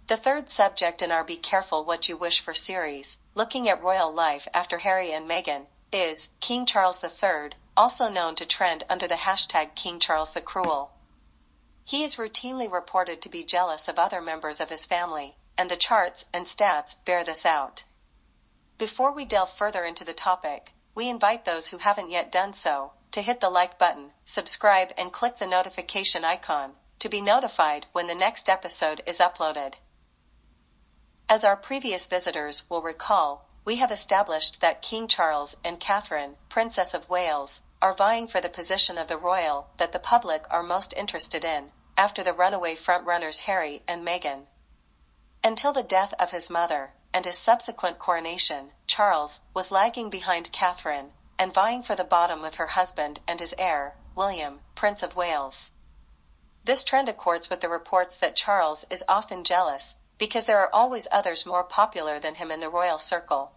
The third subject in our Be Careful What You Wish For series, looking at royal life after Harry and Meghan, is King Charles III, also known to trend under the hashtag King Charles the Cruel. He is routinely reported to be jealous of other members of his family, and the charts and stats bear this out. Before we delve further into the topic, we invite those who haven't yet done so to hit the like button, subscribe, and click the notification icon to be notified when the next episode is uploaded. As our previous visitors will recall, we have established that King Charles and Catherine, Princess of Wales, are vying for the position of the royal that the public are most interested in, after the runaway frontrunners Harry and Meghan. Until the death of his mother and his subsequent coronation, Charles was lagging behind Catherine and vying for the bottom with her husband and his heir, William, Prince of Wales. This trend accords with the reports that Charles is often jealous because there are always others more popular than him in the royal circle.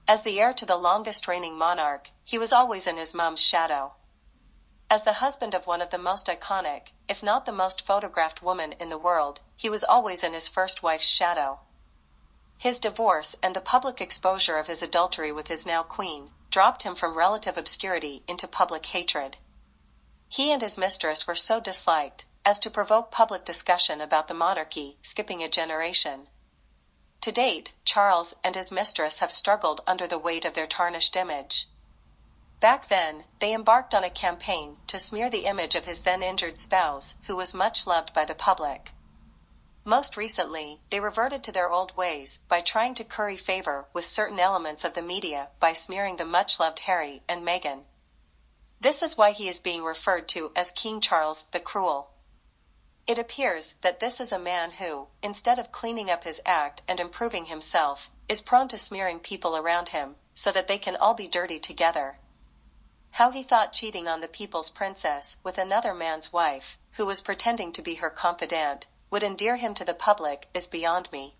As the heir to the longest reigning monarch, he was always in his mom's shadow. As the husband of one of the most iconic, if not the most photographed woman in the world, he was always in his first wife's shadow. His divorce and the public exposure of his adultery with his now queen dropped him from relative obscurity into public hatred. He and his mistress were so disliked as to provoke public discussion about the monarchy skipping a generation. To date, Charles and his mistress have struggled under the weight of their tarnished image. Back then, they embarked on a campaign to smear the image of his then-injured spouse, who was much loved by the public. Most recently, they reverted to their old ways by trying to curry favor with certain elements of the media by smearing the much-loved Harry and Meghan. This is why he is being referred to as King Charles the Cruel. It appears that this is a man who, instead of cleaning up his act and improving himself, is prone to smearing people around him, so that they can all be dirty together. How he thought cheating on the people's princess with another man's wife, who was pretending to be her confidant, would endear him to the public is beyond me.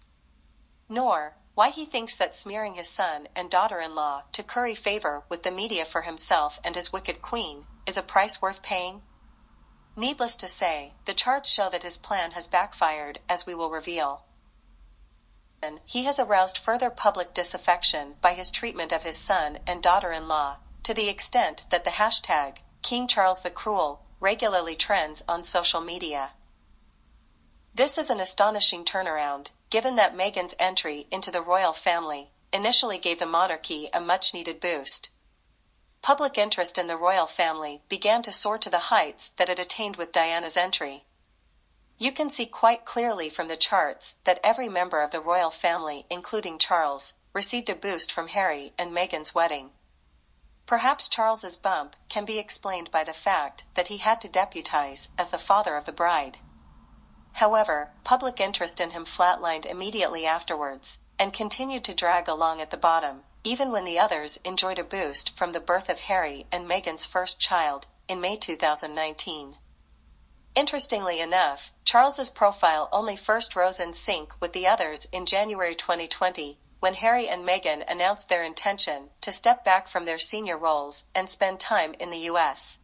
Nor, why he thinks that smearing his son and daughter-in-law to curry favor with the media for himself and his wicked queen is a price worth paying. Needless to say, the charts show that his plan has backfired, as we will reveal. He has aroused further public disaffection by his treatment of his son and daughter-in-law, to the extent that the hashtag, King Charles the Cruel, regularly trends on social media. This is an astonishing turnaround, given that Meghan's entry into the royal family initially gave the monarchy a much-needed boost. Public interest in the royal family began to soar to the heights that it attained with Diana's entry. You can see quite clearly from the charts that every member of the royal family, including Charles, received a boost from Harry and Meghan's wedding. Perhaps Charles's bump can be explained by the fact that he had to deputize as the father of the bride. However, public interest in him flatlined immediately afterwards, and continued to drag along at the bottom, even when the others enjoyed a boost from the birth of Harry and Meghan's first child, in May 2019. Interestingly enough, Charles's profile only first rose in sync with the others in January 2020, when Harry and Meghan announced their intention to step back from their senior roles and spend time in the US.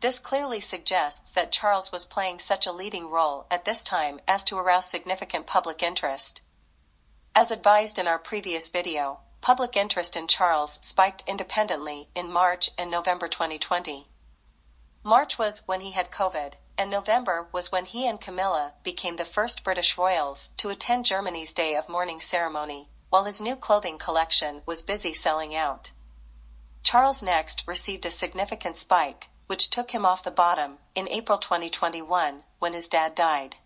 This clearly suggests that Charles was playing such a leading role at this time as to arouse significant public interest. As advised in our previous video, public interest in Charles spiked independently in March and November 2020. March was when he had COVID, and November was when he and Camilla became the first British royals to attend Germany's Day of Mourning ceremony, while his new clothing collection was busy selling out. Charles next received a significant spike, which took him off the bottom, in April 2021, when his dad died.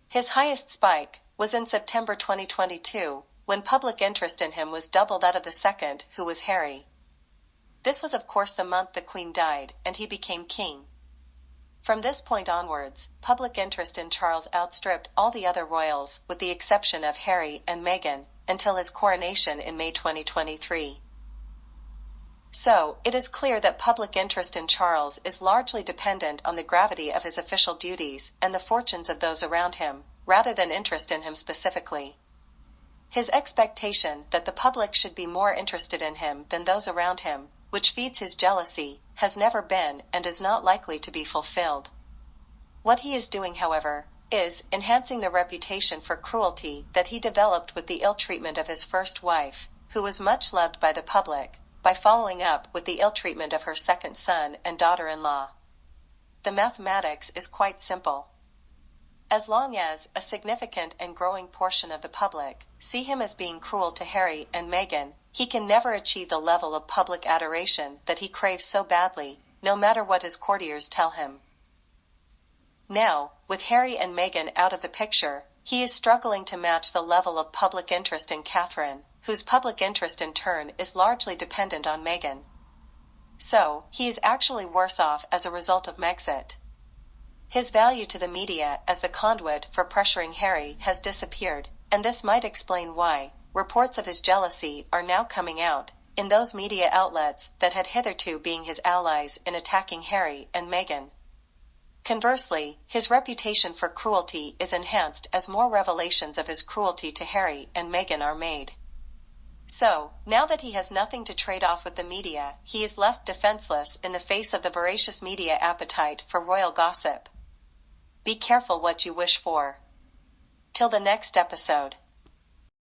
His highest spike was in September 2022, when public interest in him was double that of the second, who was Harry. This was of course the month the Queen died, and he became king. From this point onwards, public interest in Charles outstripped all the other royals with the exception of Harry and Meghan, until his coronation in May 2023. So, it is clear that public interest in Charles is largely dependent on the gravity of his official duties and the fortunes of those around him, rather than interest in him specifically. His expectation that the public should be more interested in him than those around him, which feeds his jealousy, has never been and is not likely to be fulfilled. What he is doing, however, is enhancing the reputation for cruelty that he developed with the ill treatment of his first wife, who was much loved by the public, by following up with the ill treatment of her second son and daughter-in-law. The mathematics is quite simple. As long as a significant and growing portion of the public see him as being cruel to Harry and Meghan, he can never achieve the level of public adoration that he craves so badly, no matter what his courtiers tell him. Now, with Harry and Meghan out of the picture, he is struggling to match the level of public interest in Catherine, whose public interest in turn is largely dependent on Meghan. So, he is actually worse off as a result of Megxit. His value to the media as the conduit for pressuring Harry has disappeared, and this might explain why reports of his jealousy are now coming out in those media outlets that had hitherto been his allies in attacking Harry and Meghan. Conversely, his reputation for cruelty is enhanced as more revelations of his cruelty to Harry and Meghan are made. So, now that he has nothing to trade off with the media, he is left defenseless in the face of the voracious media appetite for royal gossip. Be careful what you wish for. Till the next episode.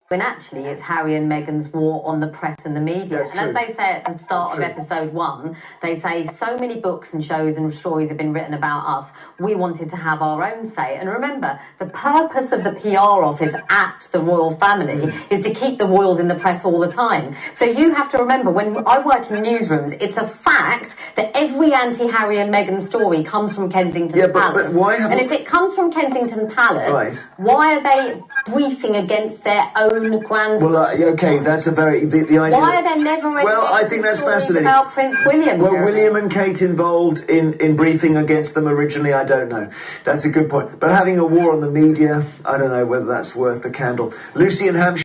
When actually it's Harry and Meghan's war on the press and the media. That's and true. as they say at the start of episode 1, they say so many books and shows and stories have been written about us, we wanted to have our own say. And remember, the purpose of the PR office at the royal family is to keep the royals in the press all the time. So you have to remember, when I work in newsrooms, it's a fact that every anti-Harry and Meghan story comes from Kensington Palace. But why and if it comes from Kensington Palace, why are they briefing against their own grand? Well, okay, that's a very the idea. Why are there never any I think that's stories fascinating about Prince William? Well, William and Kate involved in briefing against them originally, I don't know. That's a good point. But having a war on the media, I don't know whether that's worth the candle. Lucy in Hampshire.